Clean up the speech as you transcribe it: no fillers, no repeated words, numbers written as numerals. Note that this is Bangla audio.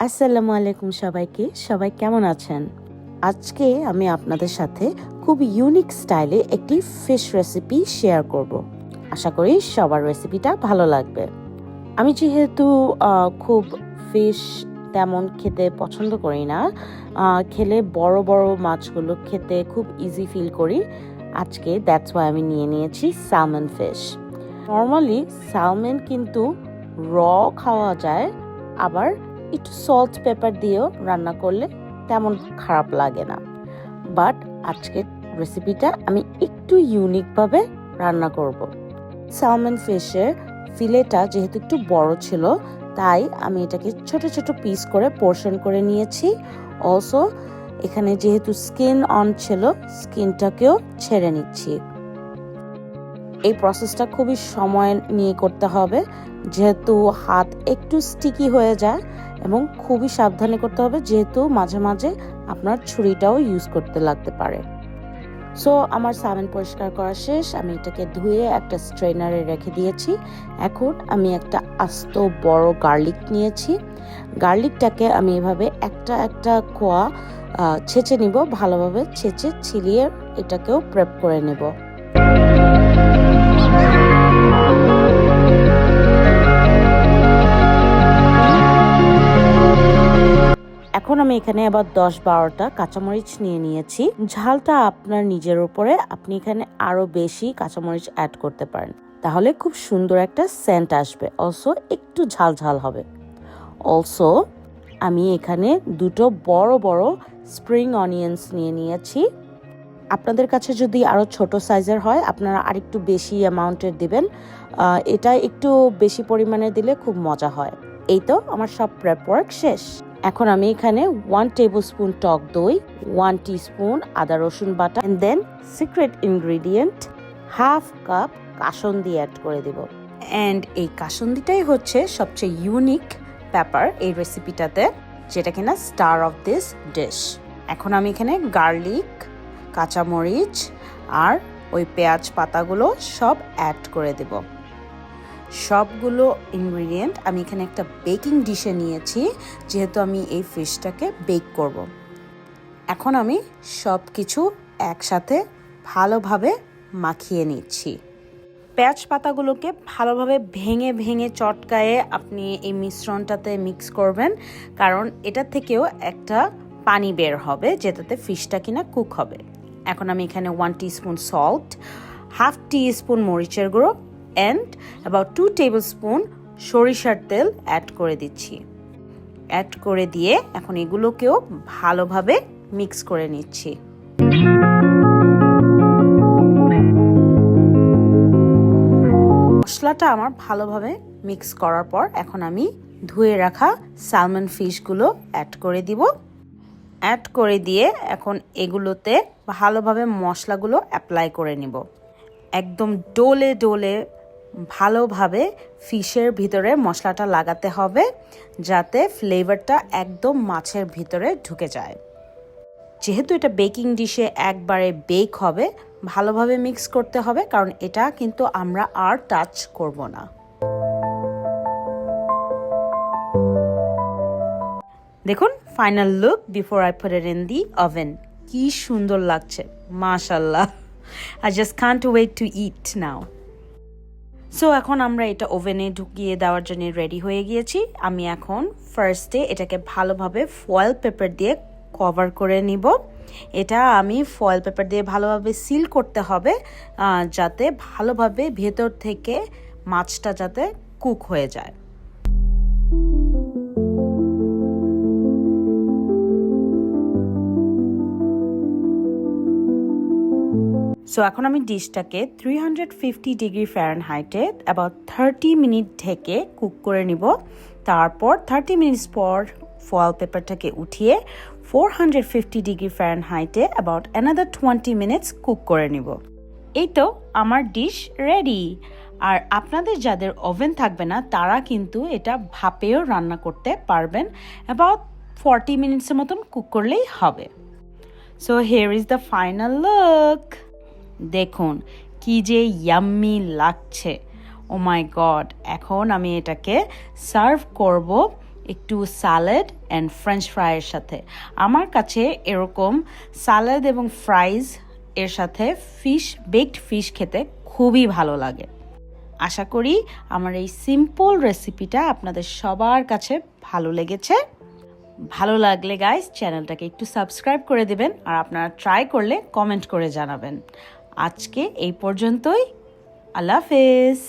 আসসালামু আলাইকুম সবাইকে। সবাই কেমন আছেন? আজকে আমি আপনাদের সাথে খুব ইউনিক স্টাইলে একটি ফিশ রেসিপি শেয়ার করব। আশা করি সবার রেসিপিটা ভালো লাগবে। আমি যেহেতু খুব ফিশ তেমন খেতে পছন্দ করি না, খেলে বড় বড় মাছগুলো খেতে খুব ইজি ফিল করি। আজকে দ্যাটস ওয়াই আমি নিয়ে নিয়েছি স্যালমন ফিশ। নর্মালি স্যালমন কিন্তু র খাওয়া যায়, আবার একটু সল্ট পেপার দিয়েও রান্না করলে তেমন খারাপ লাগে না। বাট আজকের রেসিপিটা আমি একটু ইউনিকভাবে রান্না করব। স্যালমন ফিশের ফিলেটা যেহেতু একটু বড় ছিল, তাই আমি এটাকে ছোট ছোট পিস করে পোর্শন করে নিয়েছি। অলসো এখানে যেহেতু স্কিন অন ছিল, স্কিনটাকেও ছেড়ে নিচ্ছি। এই প্রসেসটা খুবই সময় নিয়ে করতে হবে, যেহেতু হাত একটু স্টিকি হয়ে যায়, এবং খুবই সাবধানে করতে হবে, যেহেতু মাঝে মাঝে আপনার ছুরিটাও ইউজ করতে লাগতে পারে। সো আমার স্যালমন পরিষ্কার করা শেষ। আমি এটাকে ধুয়ে একটা স্ট্রেনারে রেখে দিয়েছি। এখন আমি একটা আস্ত বড় গার্লিক নিয়েছি। গার্লিকটাকে আমি এভাবে একটা একটা কোয়া ছেঁচে নিব, ভালোভাবে ছেঁচে ছিলিয়ে এটাকেও প্রেপ করে নেব। এখন আমি এখানে আবার 10-12টা কাঁচামরিচ নিয়ে নিয়েছি। ঝালটা আপনার নিজের উপরে, আপনি এখানে আরো বেশি কাঁচামরিচ অ্যাড করতে পারেন, তাহলে খুব সুন্দর একটা সেন্ট আসবে। অলসো একটু ঝাল ঝাল হবে। অলসো আমি এখানে দুটো বড় বড় স্প্রিং অনিয়ন্স নিয়ে নিয়েছি। আপনাদের কাছে যদি আরো ছোট সাইজের হয়, আপনারা আরেকটু বেশি অ্যামাউন্টের দিবেন। এটা একটু বেশি পরিমাণে দিলে খুব মজা হয়। এই তো আমার সব প্রেপ ওয়ার্ক শেষ। এখন আমি এখানে 1 টেবিলস্পুন টক দই, 1 টিস্পুন আদা রসুন বাটা, and then secret ingredient half cup kasundi add করে দেব। এন্ড এই কাসুন্দিটাই হচ্ছে সবচেয়ে ইউনিক ব্যাপার এই রেসিপিটাতে, যেটা কিনা স্টার অফ দিস ডিশ। এখন আমি এখানে গার্লিক, কাঁচামরিচ আর ওই পেঁয়াজ পাতাগুলো সব অ্যাড করে দেব। সবগুলো ইনগ্রিডিয়েন্ট আমি এখানে একটা বেকিং ডিশে নিয়েছি, যেহেতু আমি এই ফিশটাকে বেক করব। এখন আমি সব কিছু একসাথে ভালোভাবে মাখিয়ে নিচ্ছি। পেঁয়াজ পাতাগুলোকে ভালোভাবে ভেঙে ভেঙে চটকায়ে আপনি এই মিশ্রণটাতে মিক্স করবেন, কারণ এটা থেকেও একটা পানি বের হবে, যেটাতে ফিশটা কিনা কুক হবে। এখন আমি এখানে 1 টিস্পুন সল্ট, হাফ টিস্পুন মরিচের গুঁড়ো অ্যান্ড অ্যাবাউট 2 টেবিলস্পুন সরিষার তেল অ্যাড করে দিচ্ছি। অ্যাড করে দিয়ে এখন এগুলোকেও ভালোভাবে মিক্স করে নিচ্ছি। মশলাটা আমার ভালোভাবে মিক্স করার পর এখন আমি ধুয়ে রাখা স্যালমন ফিশগুলো অ্যাড করে দিব। অ্যাড করে দিয়ে এখন এগুলোতে ভালোভাবে মশলাগুলো অ্যাপ্লাই করে নিব। একদম ডোলে ডোলে ভালোভাবে ফিশের ভিতরে মশলাটা লাগাতে হবে, যাতে ফ্লেভারটা একদম মাছের ভিতরে ঢুকে যায়। যেহেতু এটা বেকিং ডিশে একবারে বেক হবে, ভালোভাবে মিক্স করতে হবে, কারণ এটা কিন্তু আমরা আর টাচ করব না। দেখুন final look before I put it in the oven. কি সুন্দর লাগছে, মাশাআল্লাহ। I just can't wait to eat now. So এখন আমরা এটা ওভেনে ঢুকিয়ে দেওয়ার জন্য রেডি হয়ে গিয়েছি। আমি এখন ফার্স্টে এটাকে ভালোভাবে ফয়েল পেপার দিয়ে কভার করে নিব। এটা আমি ফয়েল পেপার দিয়ে ভালোভাবে সিল করতে হবে, যাতে ভালোভাবে ভেতর থেকে মাছটা যাতে কুক হয়ে যায়। সো এখন আমি ডিশটাকে 350 ডিগ্রি ফারেনহাইটে অ্যাবাউট 30 মিনিট ঢেকে কুক করে নিব। তারপর 30 মিনিটস পর ফয়েল পেপারটাকে উঠিয়ে 450 ডিগ্রি ফারেনহাইটে অ্যাবাউট অ্যানাদার 20 মিনিটস কুক করে নিব। এই তো আমার ডিশ রেডি। আর আপনাদের যাদের ওভেন থাকবে না, তারা কিন্তু এটা ভাপেও রান্না করতে পারবেন। অ্যাবাউট 40 মিনিটসের মতন কুক করলেই হবে। So here is the final look. দেখুন কি যে ইয়াম্মি লাগছে, ও মাই গড। এখন আমি এটাকে সার্ভ করব একটু স্যালাড অ্যান্ড ফ্রেঞ্চ ফ্রাইয়ের সাথে। আমার কাছে এরকম স্যালাড এবং ফ্রাইজ এর সাথে বেকড ফিশ খেতে খুবই ভালো লাগে। আশা করি আমার এই সিম্পল রেসিপিটা আপনাদের সবার কাছে ভালো লেগেছে। ভালো লাগলে গাইস চ্যানেলটাকে একটু সাবস্ক্রাইব করে দেবেন, আর আপনারা ট্রাই করলে কমেন্ট করে জানাবেন। আজকে এই পর্যন্তই। আল্লাহ হাফেজ।